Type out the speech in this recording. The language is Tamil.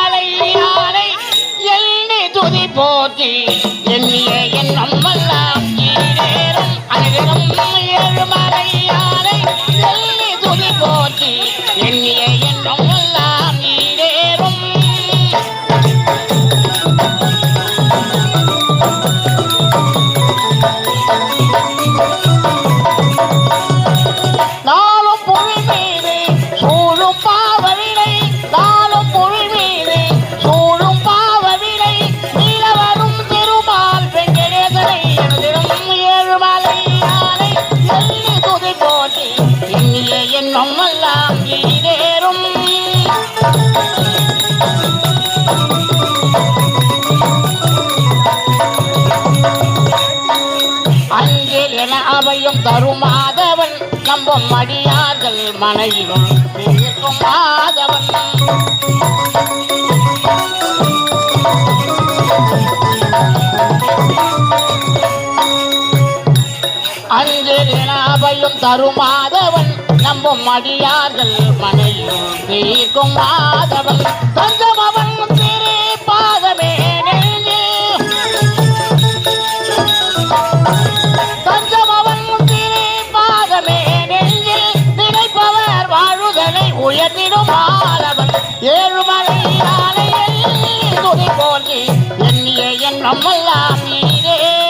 ஏழுமலையானை எண்ணி துதி போற்றி எண்ணிய எண்ணம் எல்லாம் ஈடேறும் அனைவரும் ஏழுமலையானை எண்ணி துதி போற்றி எண்ணிய எண்ணம் எல்லாம் ஈடேறும். நாளும் புவி மீது சூழும் பாவவினை நாளும் புவி மீது சூழும் பாவவினை நீலவரும் திருமால் வெங்கடேசனை எழுதிடும் ஏழுமலையானை எண்ணி துதி போற்றி எண்ணிய எண்ணம் எல்லாம் ஈடேறும். அஞ்சல் என அவையும் தருமாதவன் நம்பும் அடியார்கள் மனையிலும் இருக்கும் மாதவன். அஞ்சல் என அவையும் தருமாதவன் நம்பும் அடியார்கள் மனையிலும் இருக்கும் மாதவன். தஞ்சமவன் திரு பாதமே உயர்த்திடும் மாதவன் ஏழுமலையானை துதி போற்றி எண்ணிய எண்ணம் எல்லாம் ஈடேறும்.